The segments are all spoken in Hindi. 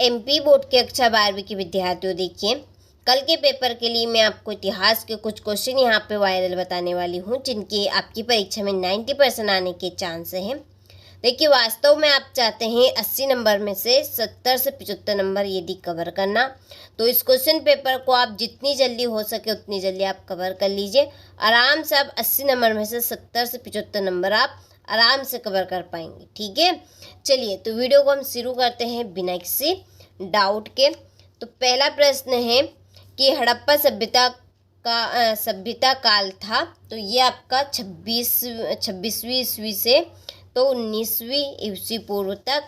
एमपी बोर्ड के कक्षा 12वीं के विद्यार्थियों, देखिए कल के पेपर के लिए मैं आपको इतिहास के कुछ क्वेश्चन यहाँ पे वायरल बताने वाली हूँ, जिनके आपकी परीक्षा में 90% आने के चांस हैं। देखिए वास्तव में आप चाहते हैं 80 नंबर में से 70 से 75 नंबर यदि कवर करना, तो इस क्वेश्चन पेपर को आप जितनी जल्दी हो सके उतनी जल्दी आप कवर कर लीजिए। आराम से आप 80 नंबर में से 70 से 75 नंबर आप आराम से कवर कर पाएंगे। ठीक है, चलिए तो वीडियो को हम शुरू करते हैं बिना किसी डाउट के। तो पहला प्रश्न है कि हड़प्पा सभ्यता काल था, तो ये आपका 26वीं ईस्वी से तो 19वीं ईस्वी पूर्व तक।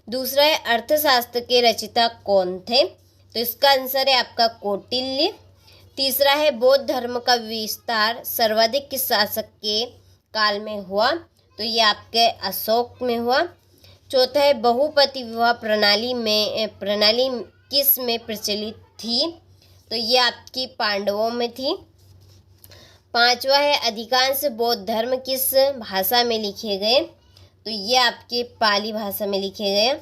दूसरा है अर्थशास्त्र के रचयिता कौन थे, तो इसका आंसर है आपका कौटिल्य। तीसरा है बौद्ध धर्म का विस्तार सर्वाधिक किस शासक के काल में हुआ, तो ये आपके अशोक में हुआ। चौथा है बहुपति विवाह प्रणाली किस में प्रचलित थी, तो ये आपकी पांडवों में थी। पांचवा है अधिकांश बौद्ध धर्म किस भाषा में लिखे गए, तो ये आपके पाली भाषा में लिखे गए।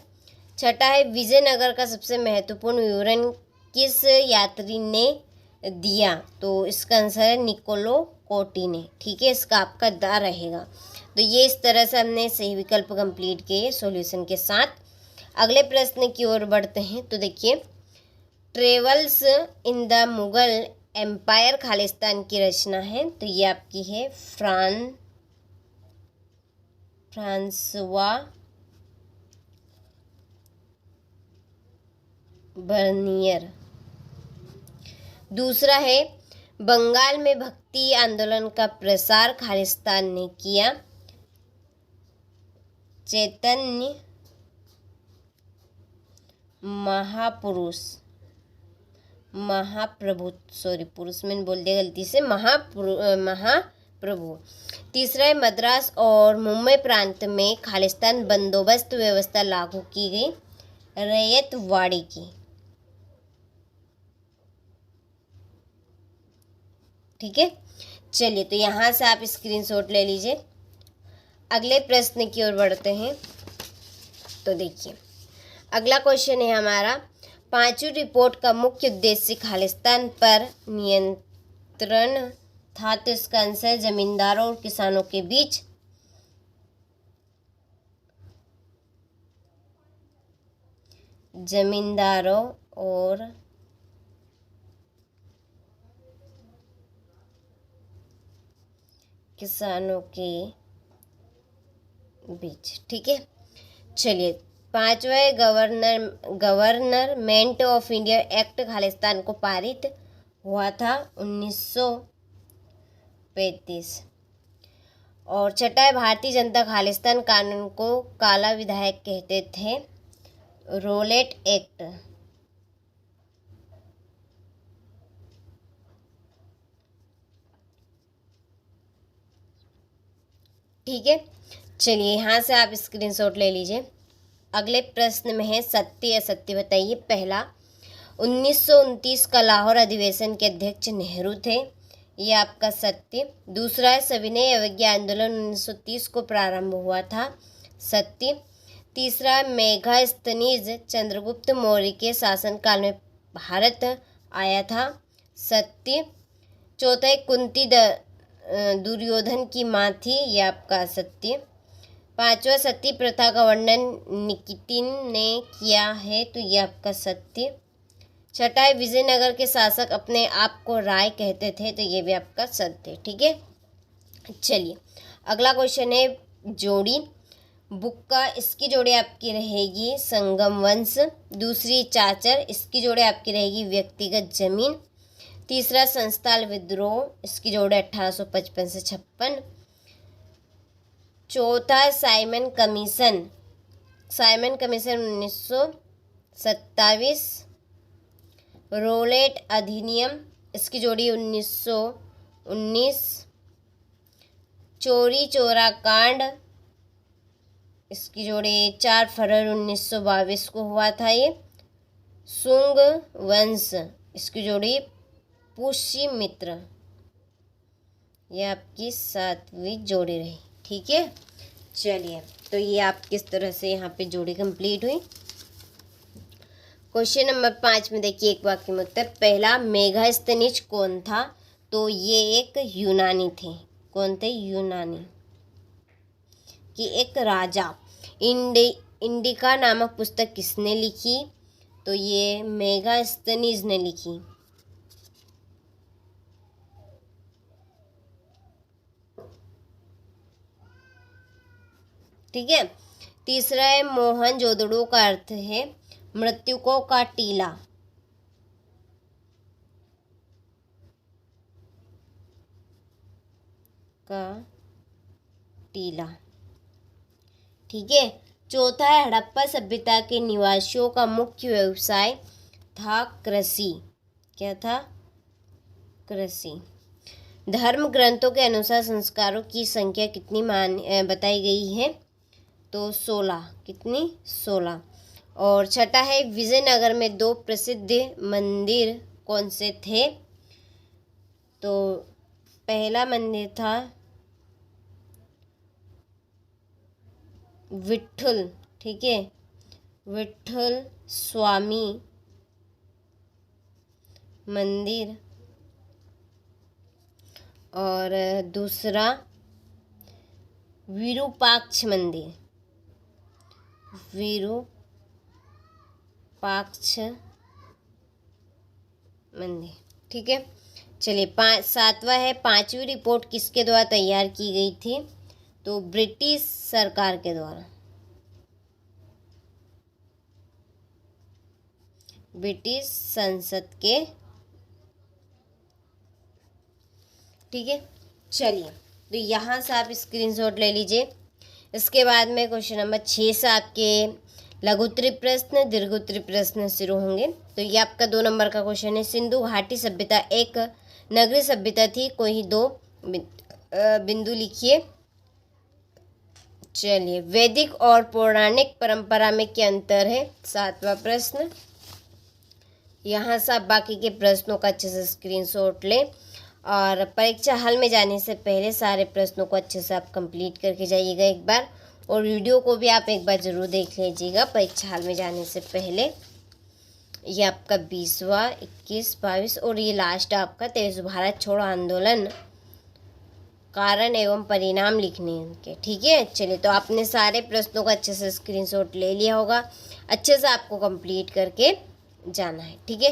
छठा है विजयनगर का सबसे महत्वपूर्ण विवरण किस यात्री ने दिया, तो इसका आंसर है निकोलो कोटी ने। ठीक है, इसका आपका दा रहेगा। तो ये इस तरह से हमने सही विकल्प कंप्लीट किए सॉल्यूशन के साथ। अगले प्रश्न की ओर बढ़ते हैं। तो देखिए travels in the Mughal empire Khalistan की रचना है, तो ये आपकी है फ्रांसवा बर्नियर। दूसरा है बंगाल में भक्ति आंदोलन का प्रसार खालिस्तान ने किया, चैतन्य पुरुष मैंने बोल दिया गलती से, महाप्रभु। तीसरा है मद्रास और मुंबई प्रांत में खालिस्तान बंदोबस्त व्यवस्था लागू की गई, रैयतवाड़ी की। ठीक है, चलिए तो यहाँ से आप स्क्रीनशॉट ले लीजिए। अगले प्रश्न की ओर बढ़ते हैं। तो देखिए अगला क्वेश्चन है हमारा, पांचवी रिपोर्ट का मुख्य उद्देश्य खालिस्तान पर नियंत्रण था, तो इसका आंसर जमींदारों और किसानों के बीच ठीक है, चलिए पांचवा है गवर्नरमेंट ऑफ इंडिया एक्ट खालिस्तान को पारित हुआ था 1935। और छठा है भारतीय जनता खालिस्तान कानून को काला विधायक कहते थे, रोलेट एक्ट। ठीक है, चलिए यहाँ से आप स्क्रीनशॉट ले लीजिए। अगले प्रश्न में है सत्य असत्य बताइए। पहला 1929 का लाहौर अधिवेशन के अध्यक्ष नेहरू थे, ये आपका सत्य। दूसरा है सविनय अवज्ञा आंदोलन 1930 को प्रारंभ हुआ था, सत्य। तीसरा है मेगास्थनीज चंद्रगुप्त मौर्य के शासनकाल में भारत आया था, सत्य। चौथा है कुंती दुर्योधन की माँ थी, ये आपका सत्य। पांचवा सती प्रथा का वर्णन निकितिन ने किया है, तो ये आपका सत्य। छठा है विजयनगर के शासक अपने आप को राय कहते थे, तो ये भी आपका सत्य। ठीक है, चलिए अगला क्वेश्चन है जोड़ी बुक्का, इसकी जोड़ी आपकी रहेगी संगम वंश। दूसरी चाचर, इसकी जोड़ी आपकी रहेगी व्यक्तिगत जमीन। तीसरा संस्थाल विद्रोह, इसकी जोड़ी 1855 से 56। चौथा साइमन कमीशन 1927। रोलेट अधिनियम, इसकी जोड़ी 1919। चोरी चोरा कांड, इसकी जोड़ी 4 फरवरी 1922 को हुआ था ये। सुंग वंश, इसकी जोड़ी पुष्यमित्र, ये आपकी 7वीं जोड़ी रही। ठीक है, चलिए तो ये आप किस तरह से यहाँ पे जोड़ी कंप्लीट हुई। क्वेश्चन नंबर 5 में देखिए एक वाक्य में उत्तर। पहला मेगास्थनीज कौन था? तो ये एक यूनानी थे। कौन थे? यूनानी। कि एक राजा। इंडिका नामक पुस्तक किसने लिखी? तो ये मेगास्थनीज ने लिखी। ठीक है। तीसरा है मोहनजोदड़ो का अर्थ है मृतकों का टीला। का टीला। ठीक है। चौथा है हड़प्पा सभ्यता के निवासियों का मुख्य व्यवसाय था कृषि। क्या था? कृषि। धर्म ग्रंथों के अनुसार संस्कारों की संख्या कितनी बताई गई है? तो 16। कितनी? 16। और छठा है विजयनगर में 2 प्रसिद्ध मंदिर कौन से थे? तो पहला मंदिर था विट्ठल। ठीक है, विट्ठल स्वामी मंदिर। और दूसरा विरूपाक्ष मंदिर। विरूपाक्ष मंदिर। ठीक है। चलिए 7वां है 5वीं रिपोर्ट किसके द्वारा तैयार की गई थी? तो ब्रिटिश सरकार के द्वारा। ब्रिटिश संसद के। ठीक है। चलिए तो यहाँ से आप स्क्रीनशॉट ले लीजिए। इसके बाद में क्वेश्चन नंबर 6 से आपके लघुत्तरी प्रश्न दीर्घोत्तरी प्रश्न शुरू होंगे। तो ये आपका 2 नंबर का क्वेश्चन है। सिंधु घाटी सभ्यता एक नगरीय सभ्यता थी। कोई 2 बिंदु लिखिए। चलिए वैदिक और पौराणिक परंपरा में क्या अंतर है? 7वां प्रश्न। यहाँ से आप बाकी के प्रश्नों का अच्छे से स्क्रीनशॉट लें और परीक्षा हॉल में जाने से पहले सारे प्रश्नों को अच्छे से आप कंप्लीट करके जाइएगा एक बार, और वीडियो को भी आप एक बार ज़रूर देख लीजिएगा परीक्षा हॉल में जाने से पहले। ये आपका 20वां 21 22 और ये लास्ट आपका 23 भारत छोड़ो आंदोलन कारण एवं परिणाम लिखने के। ठीक है। चलिए तो आपने सारे प्रश्नों का अच्छे से स्क्रीनशॉट ले लिया होगा। अच्छे से आपको कंप्लीट करके जाना है। ठीक है।